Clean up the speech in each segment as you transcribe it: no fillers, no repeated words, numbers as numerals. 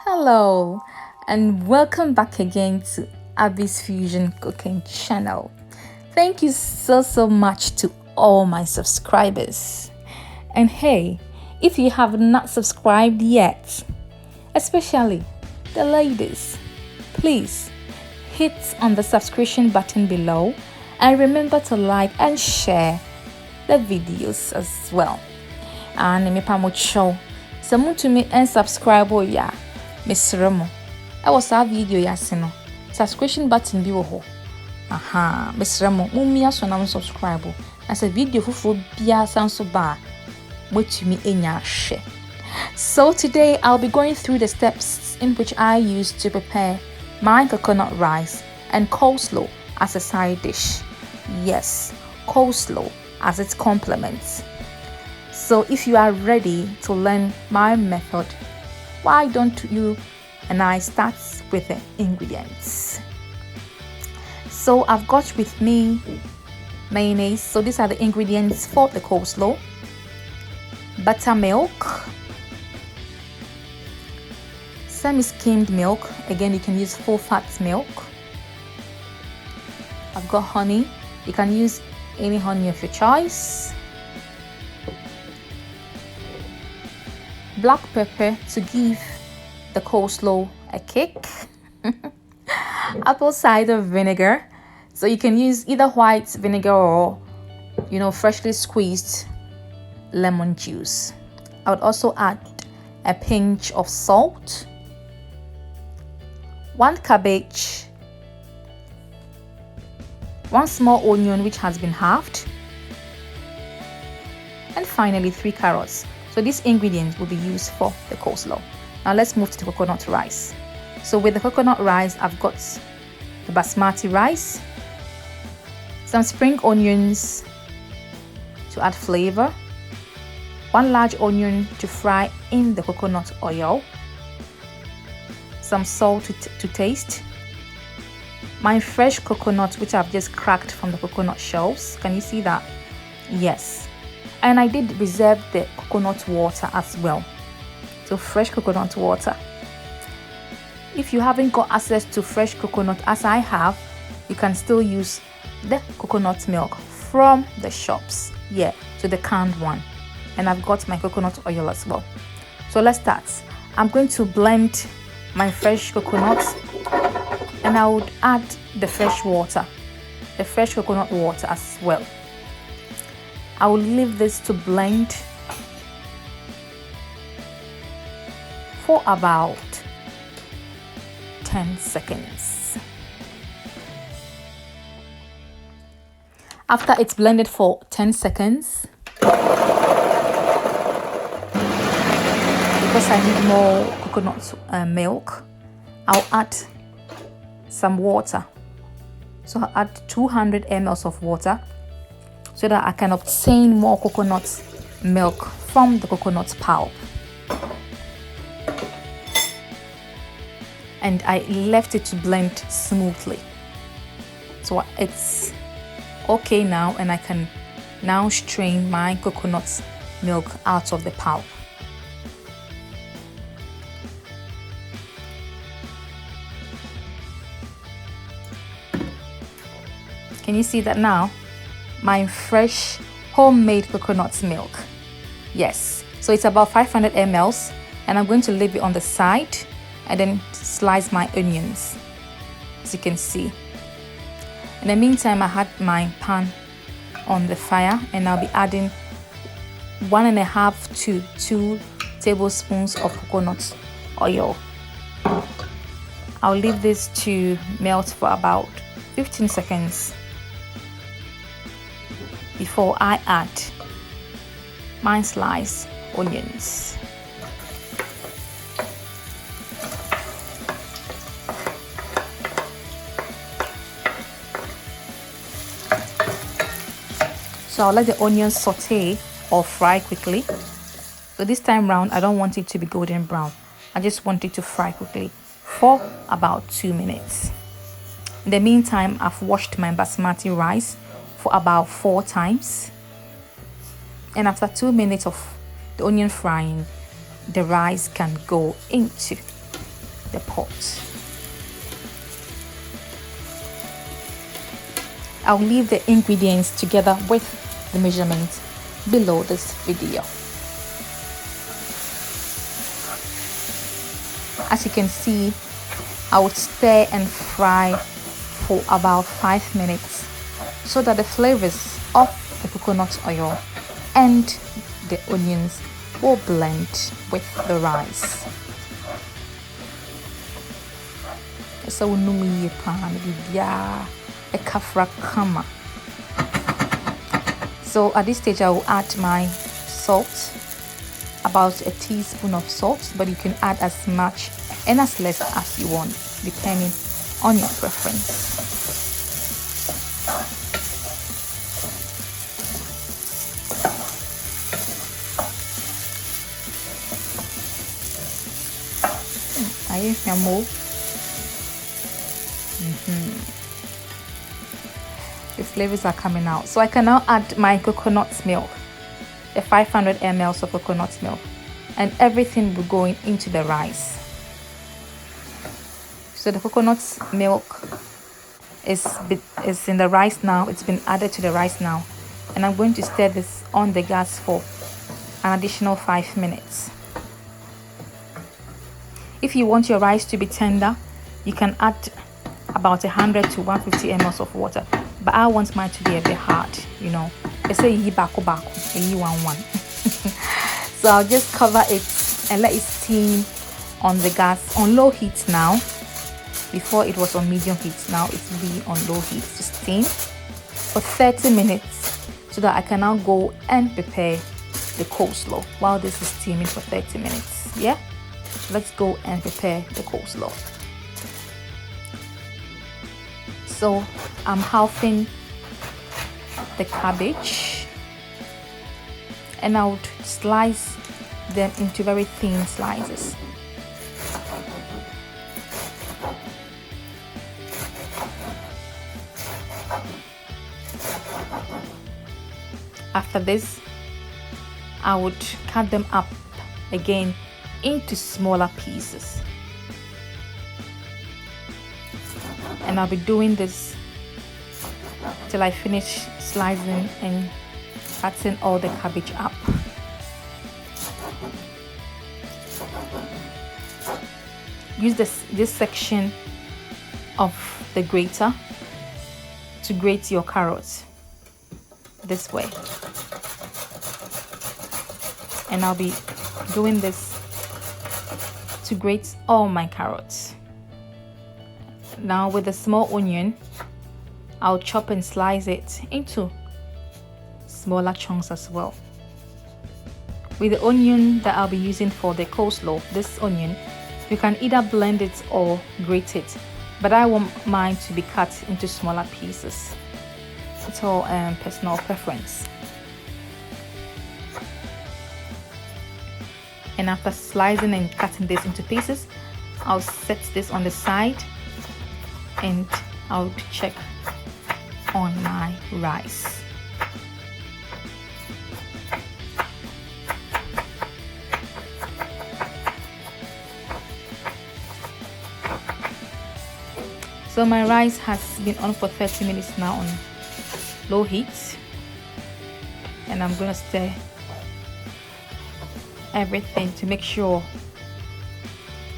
Hello, and welcome back again to Abby's Fusion Cooking channel. Thank you so much to all my subscribers. And hey, if you have not subscribed yet, especially the ladies, please hit on the subscription button below and remember to like and share the videos as well. And me pamocho, someone to me and subscribe ya. Miss Ramo, I was a video yasino. Subscription button be ho. Aha, Miss Ramo, mumia so na subscribe. As a video for bia sound so bad. Wait to me in your share. So today I'll be going through the steps in which I use to prepare my coconut rice and coleslaw as a side dish. Yes, coleslaw as its complement. So if you are ready to learn my method, why don't you and I start with the ingredients? So I've got with me mayonnaise. So these are the ingredients for the coleslaw. Buttermilk, semi-skimmed milk. Again, you can use full fat milk. I've got honey. You can use any honey of your choice. Black pepper to give the coleslaw a kick. Apple cider vinegar. So you can use either white vinegar or freshly squeezed lemon juice. I would also add a pinch of salt, 1 cabbage, 1 small onion which has been halved, and finally 3 carrots. So these ingredients will be used for the coleslaw. Now let's move to the coconut rice. So with the coconut rice, I've got the basmati rice, some spring onions to add flavor, 1 large onion to fry in the coconut oil, some salt to taste, my fresh coconut which I've just cracked from the coconut shells. Can you see that? Yes. And I did reserve the coconut water as well. So fresh coconut water. If you haven't got access to fresh coconut as I have, you can still use the coconut milk from the shops. Yeah, so the canned one. And I've got my coconut oil as well. So let's start. I'm going to blend my fresh coconut and I would add the fresh water, the fresh coconut water as well. I will leave this to blend for about 10 seconds. After it's blended for 10 seconds, because I need more coconut milk, I'll add some water. So I'll add 200 ml of water so that I can obtain more coconut milk from the coconut pulp. And I left it to blend smoothly. So it's okay now, and I can now strain my coconut milk out of the pulp. Can you see that now? My fresh homemade coconut milk. Yes, so it's about 500 ml, and I'm going to leave it on the side and then slice my onions, as you can see. In the meantime, I had my pan on the fire and I'll be adding 1.5 to 2 tablespoons of coconut oil. I'll leave this to melt for about 15 seconds before I add my sliced onions. So I'll let the onions saute or fry quickly. So this time round, I don't want it to be golden brown. I just want it to fry quickly for about 2 minutes. In the meantime, I've washed my basmati rice for about 4 times. And after 2 minutes of the onion frying, the rice can go into the pot. I'll leave the ingredients together with the measurements below this video. As you can see, I would stir and fry for about 5 minutes so that the flavors of the coconut oil and the onions will blend with the rice. So at this stage I will add my salt, about a teaspoon of salt, but you can add as much and as less as you want depending on your preference. The flavors are coming out. So I can now add my coconut milk, the 500 ml of coconut milk, and everything will go into the rice. So the coconut milk is in the rice now. It's been added to the rice now, and I'm going to stir this on the gas for an additional 5 minutes. If you want your rice to be tender, you can add about 100 to 150 ml of water, but I want mine to be a bit hard, you know. They say yi baku baku, yi one. So I'll just cover it and let it steam on the gas on low heat now. Before it was on medium heat, now it will be on low heat to steam for 30 minutes so that I can now go and prepare the coleslaw while this is steaming for 30 minutes. Yeah, let's go and prepare the coleslaw. So I'm halving the cabbage and I would slice them into very thin slices. After this, I would cut them up again into smaller pieces. And I'll be doing this till I finish slicing and cutting all the cabbage up. Use this section of the grater to grate your carrots this way. And I'll be doing this to grate all my carrots. Now with the small onion, I'll chop and slice it into smaller chunks as well. With the onion that I'll be using for the coleslaw, this onion, you can either blend it or grate it, but I want mine to be cut into smaller pieces. It's all personal preference. And after slicing and cutting this into pieces, I'll set this on the side and I'll check on my rice. So my rice has been on for 30 minutes now on low heat, and I'm gonna stir everything to make sure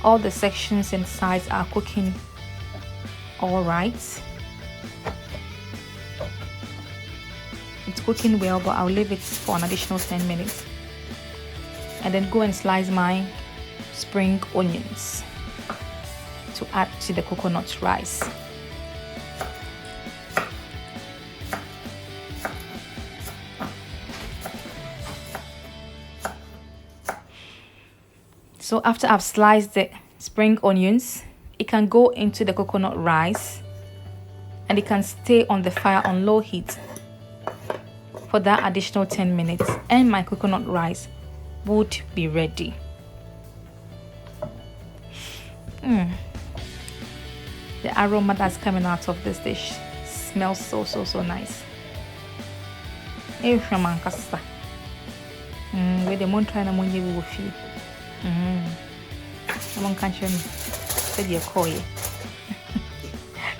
all the sections and sides are cooking all right. It's cooking well, but I'll leave it for an additional 10 minutes and then go and slice my spring onions to add to the coconut rice. So after I've sliced the spring onions, it can go into the coconut rice and it can stay on the fire on low heat for that additional 10 minutes and my coconut rice would be ready. The aroma that's coming out of this dish smells so nice. With the moon trying to feel. Someone can't show me. Said you're coy.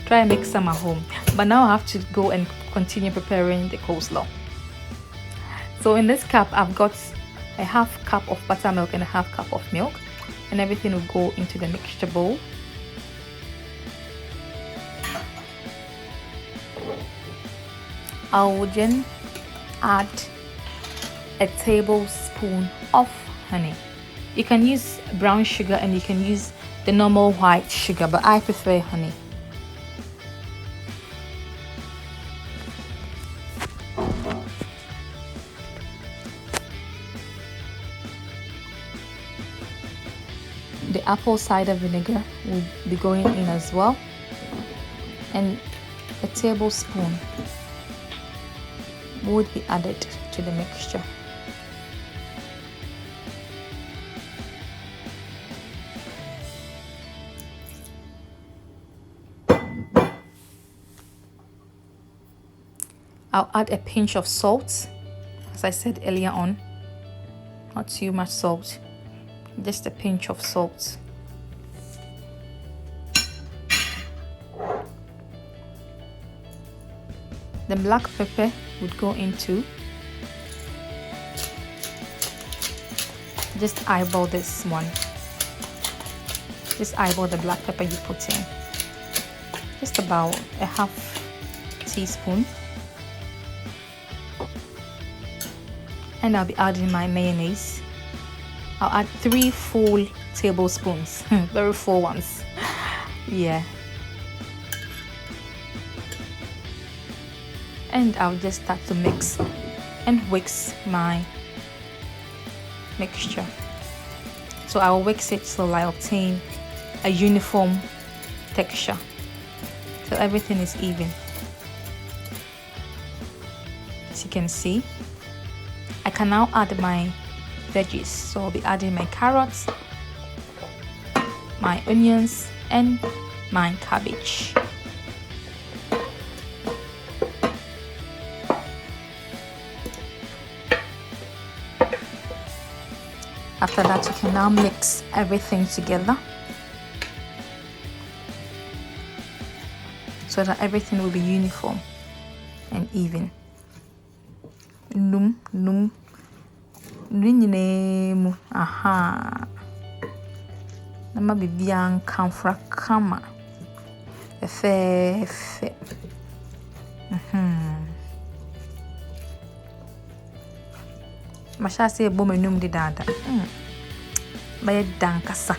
Try and make some at home. But now I have to go and continue preparing the coleslaw. So in this cup, I've got a half cup of buttermilk and a half cup of milk, and everything will go into the mixture bowl. I will then add a tablespoon of honey. You can use brown sugar and you can use the normal white sugar, but I prefer honey. The apple cider vinegar will be going in as well, and a tablespoon would be added to the mixture. I'll add a pinch of salt, as I said earlier on, not too much salt, just a pinch of salt. The black pepper would go into. Just eyeball this one. Just eyeball the black pepper you put in. Just about a half teaspoon. And I'll be adding my mayonnaise. I'll add 3 full tablespoons. Very full ones. Yeah. And I'll just start to mix and whisk my mixture. So I'll whisk it till I obtain a uniform texture, till everything is even. As you can see, I can now add my veggies. So I'll be adding my carrots, my onions, and my cabbage. After that, you can now mix everything together so that everything will be uniform and even. Aha. Nama bibian kamfra kama. Efe. Masha say bo menum di dada. By dankasa.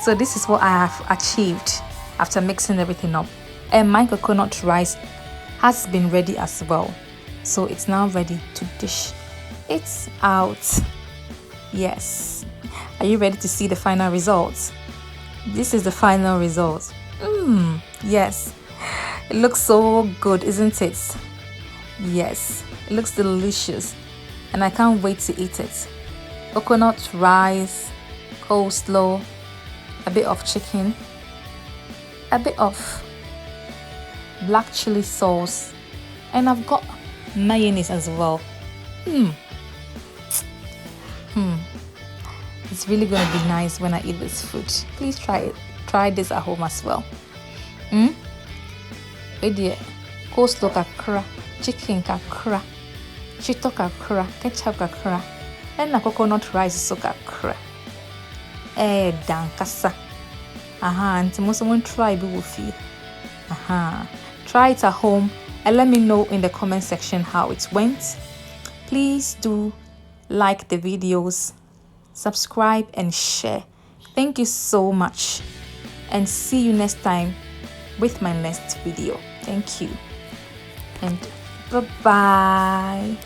So this is what I have achieved after mixing everything up. And my coconut rice has been ready as well. So it's now ready to dish it out. Yes. Are you ready to see the final results? This is the final result. Yes. It looks so good, isn't it? Yes. It looks delicious. And I can't wait to eat it. Coconut rice, coleslaw, a bit of chicken, a bit of black chili sauce, and I've got mayonnaise as well. It's really gonna be nice when I eat this food. Please try it. Try this at home as well. Coleslaw kakra, chicken kakra, chito kakra, ketchup kakra, and the coconut rice so kakra. Dankasa. And most someone try be with you. Try it at home and let me know in the comment section how it went. Please do like the videos, subscribe and share. Thank you so much, and see you next time with my next video. Thank you and bye-bye.